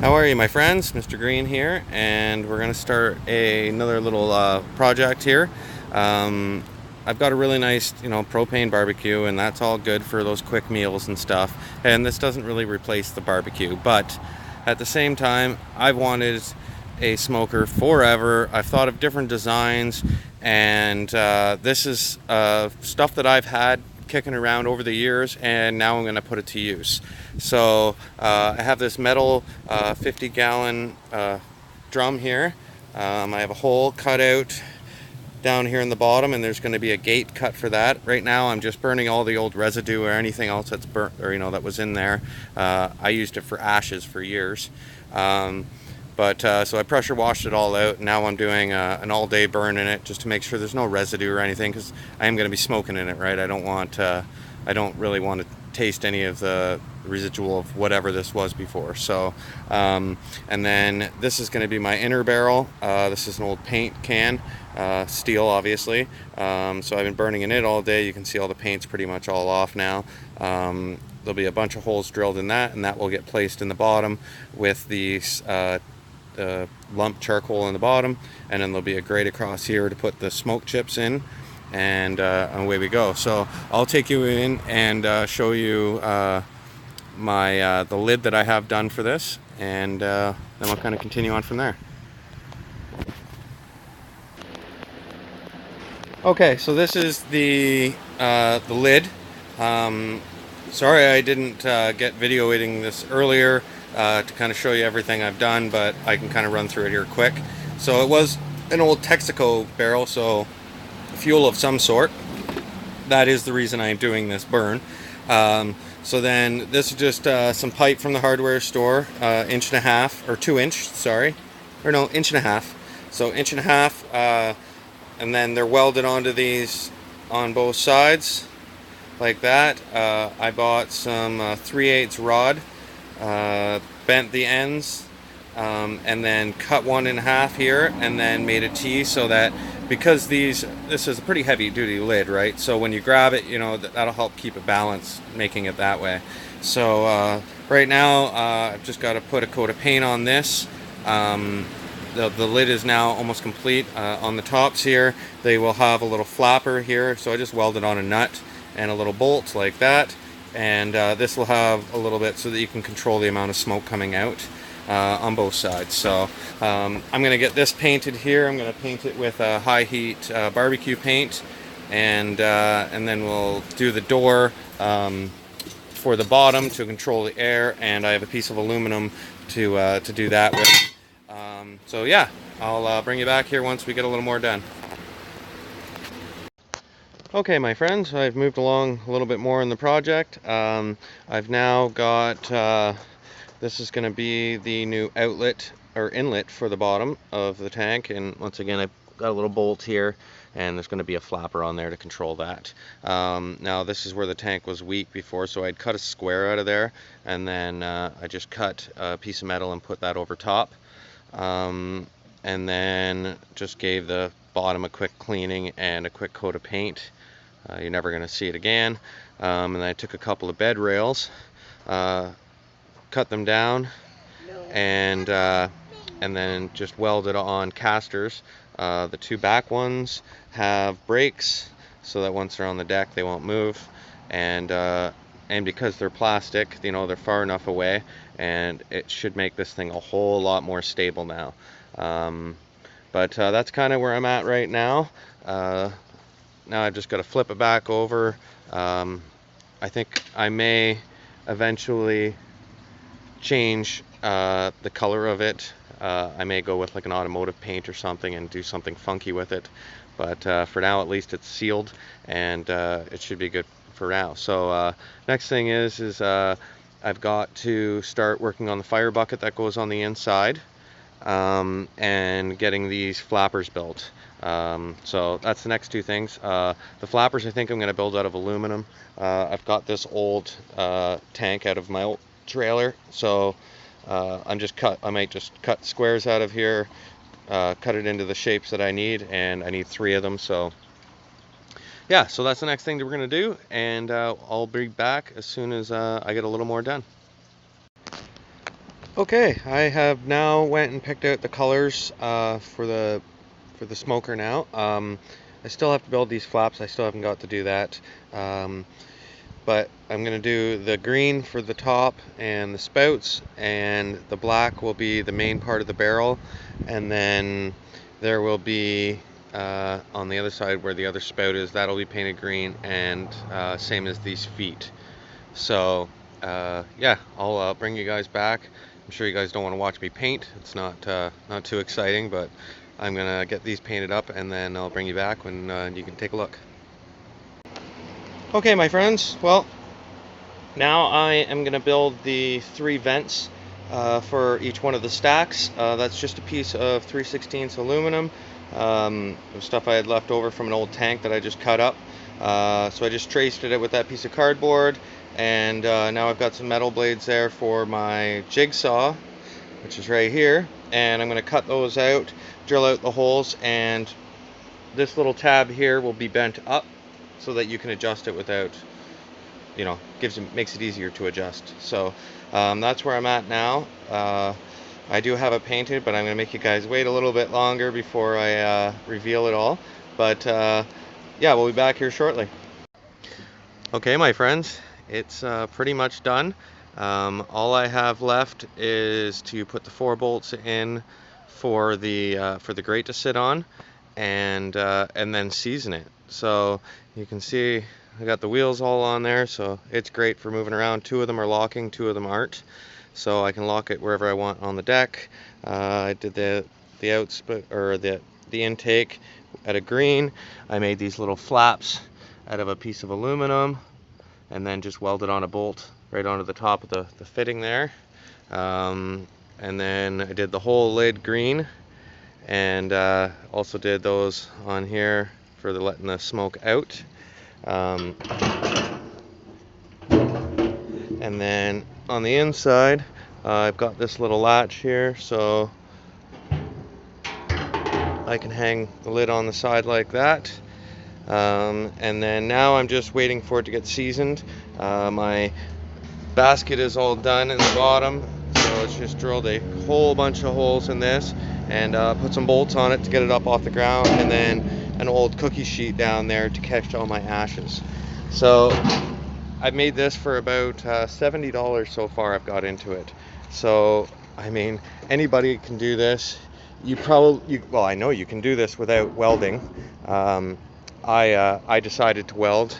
How are you, my friends? Mr. Green here, and we're going to start another little project here. Um, I've got a really nice, propane barbecue, and that's all good for those quick meals and stuff. And this doesn't really replace the barbecue, but at the same time, I've wanted a smoker forever. I've thought of different designs, and this is stuff that I've had kicking around over the years, and now I'm going to put it to use. So I have this metal 50-gallon drum here. I have a hole cut out down here in the bottom, and there's going to be a gate cut for that. Right now I'm just burning all the old residue or anything else that's burnt, or that was in there. I used it for ashes for years. So I pressure washed it all out. Now I'm doing an all-day burn in it just to make sure there's no residue or anything, because I am going to be smoking in it, right? I don't really want to taste any of the residual of whatever this was before. So, and then this is going to be my inner barrel. This is an old paint can, steel, obviously. So I've been burning in it all day. You can see all the paint's pretty much all off now. There'll be a bunch of holes drilled in that, and that will get placed in the bottom with these lump charcoal in the bottom, and then there'll be a grate across here to put the smoke chips in, and away we go. So I'll take you in and show you the lid that I have done for this, and then we'll kind of continue on from there. Okay, so this is the lid. Sorry I didn't get videoing this earlier to kind of show you everything I've done, but I can kind of run through it here quick. So it was an old Texaco barrel, so fuel of some sort. That is the reason I'm doing this burn. So then this is just some pipe from the hardware store, inch and a half, or 2 inch, sorry, or no, inch and a half. So inch and a half, and then they're welded onto these on both sides like that. I bought some 3/8 rod, bent the ends, and then cut one in half here, and then made a T so that, because this is a pretty heavy duty lid, right? So when you grab it, that'll help keep it balanced, making it that way. So right now I've just got to put a coat of paint on this. The lid is now almost complete. On the tops here, they will have a little flapper here, so I just welded on a nut and a little bolt like that, and this will have a little bit so that you can control the amount of smoke coming out on both sides. So I'm going to get this painted here. I'm going to paint it with a high heat barbecue paint, and then we'll do the door for the bottom to control the air, and I have a piece of aluminum to do that with. So yeah, I'll bring you back here once we get a little more done. Okay, my friends, I've moved along a little bit more in the project. I've now got, this is going to be the new outlet or inlet for the bottom of the tank, and once again I've got a little bolt here, and there's going to be a flapper on there to control that. Now this is where the tank was weak before, so I'd cut a square out of there, and then I just cut a piece of metal and put that over top. And then just gave the bottom a quick cleaning and a quick coat of paint. You're never going to see it again. And then I took a couple of bed rails, cut them down, and then just welded on casters. The two back ones have brakes, so that once they're on the deck they won't move, and because they're plastic, they're far enough away, and it should make this thing a whole lot more stable now. But that's kind of where I'm at right now. Now I've just got to flip it back over. I think I may eventually change the color of it. I may go with like an automotive paint or something and do something funky with it. But for now, at least it's sealed, and it should be good for now. So next thing is I've got to start working on the fire bucket that goes on the inside, and getting these flappers built. So that's the next two things. The flappers I think I'm going to build out of aluminum. I've got this old tank out of my old trailer, so I might just cut squares out of here, cut it into the shapes that I need, and I need 3 of them. So yeah, so that's the next thing that we're going to do, and I'll be back as soon as I get a little more done. Okay, I have now went and picked out the colors for the smoker now. I still have to build these flaps. I still haven't got to do that. But I'm going to do the green for the top and the spouts, and the black will be the main part of the barrel, and then there will be on the other side where the other spout is, that'll be painted green, and same as these feet. So yeah, I'll bring you guys back. I'm sure you guys don't want to watch me paint. It's not too exciting, but I'm gonna get these painted up, and then I'll bring you back when you can take a look. Okay, my friends, well, now I am going to build the 3 vents for each one of the stacks. That's just a piece of 3/16 aluminum, stuff I had left over from an old tank that I just cut up. So I just traced it with that piece of cardboard, and now I've got some metal blades there for my jigsaw, which is right here, and I'm going to cut those out, drill out the holes, and this little tab here will be bent up so that you can adjust it without, you know, makes it easier to adjust. So that's where I'm at now. I do have it painted, but I'm going to make you guys wait a little bit longer before I reveal it all. But yeah, we'll be back here shortly. Okay, my friends, it's pretty much done. All I have left is to put the 4 bolts in for the grate to sit on, and then season it. So you can see I got the wheels all on there, so it's great for moving around. 2 of them are locking, 2 of them aren't, so I can lock it wherever I want on the deck. I did the outsput, or the intake at a green. I made these little flaps out of a piece of aluminum, and then just welded on a bolt right onto the top of the fitting there. And then I did the whole lid green, and also did those on here for letting the smoke out. And then on the inside, I've got this little latch here, so I can hang the lid on the side like that. And then now I'm just waiting for it to get seasoned. My basket is all done in the bottom, so it's just drilled a whole bunch of holes in this, and put some bolts on it to get it up off the ground, and then an old cookie sheet down there to catch all my ashes. So I've made this for about $70 so far. I've got into it. So I mean, anybody can do this. Well, I know you can do this without welding. I decided to weld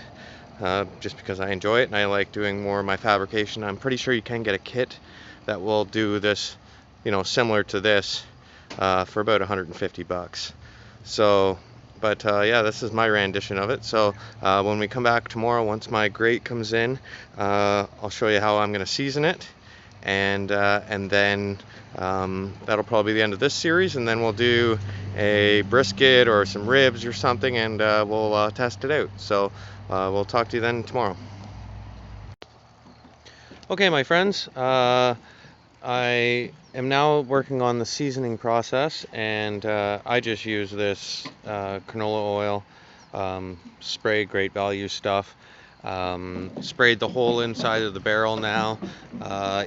just because I enjoy it and I like doing more of my fabrication. I'm pretty sure you can get a kit that will do this, you know, similar to this for about 150 bucks. So, but yeah, this is my rendition of it. So when we come back tomorrow, once my grate comes in, I'll show you how I'm going to season it, and then that'll probably be the end of this series, and then we'll do a brisket or some ribs or something, and we'll test it out. So we'll talk to you then tomorrow. Okay, my friends, I am now working on the seasoning process, and I just use this canola oil, spray, great value stuff. Sprayed the whole inside of the barrel now,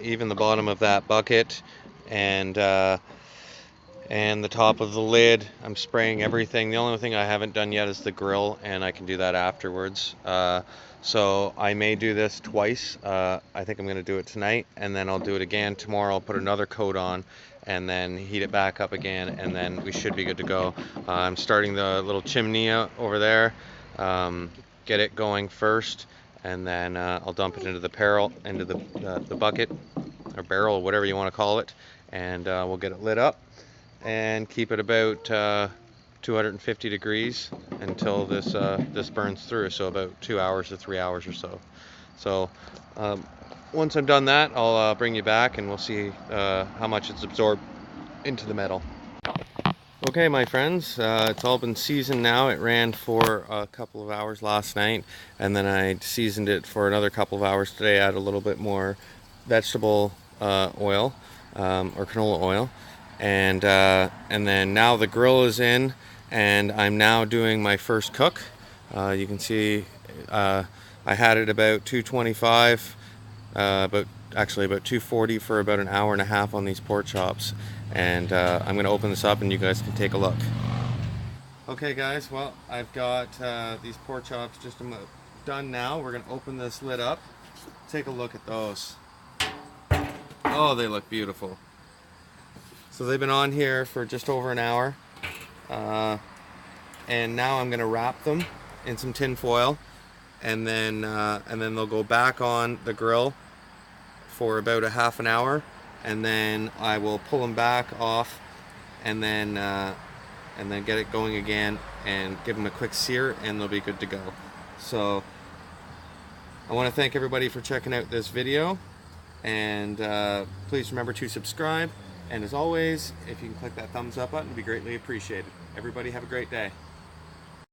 even the bottom of that bucket, and the top of the lid. I'm spraying everything. The only thing I haven't done yet is the grill, and I can do that afterwards. So I may do this twice. I think I'm going to do it tonight, and then I'll do it again tomorrow. I'll put another coat on, and then heat it back up again, and then we should be good to go. I'm starting the little chimney over there. Get it going first, and then I'll dump it into the bucket or barrel, whatever you want to call it, and we'll get it lit up and keep it about 250 degrees until this burns through, so about 2 hours to 3 hours or so. So once I've done that, I'll bring you back, and we'll see how much it's absorbed into the metal. Okay, my friends, it's all been seasoned now. It ran for a couple of hours last night, and then I seasoned it for another couple of hours today. Add a little bit more vegetable oil or canola oil, and then now the grill is in, and I'm now doing my first cook. You can see I had it about 225, about actually about 240 for about an hour and a half on these pork chops. And I'm going to open this up and you guys can take a look. Okay guys, well I've got these pork chops just about done now. We're going to open this lid up. Take a look at those. Oh, they look beautiful. So they've been on here for just over an hour. And now I'm going to wrap them in some tin foil, and then they'll go back on the grill for about a half an hour, and then I will pull them back off, and then get it going again and give them a quick sear, and they'll be good to go. So I want to thank everybody for checking out this video, and please remember to subscribe, and as always, if you can click that thumbs up button, it'd be greatly appreciated. Everybody have a great day.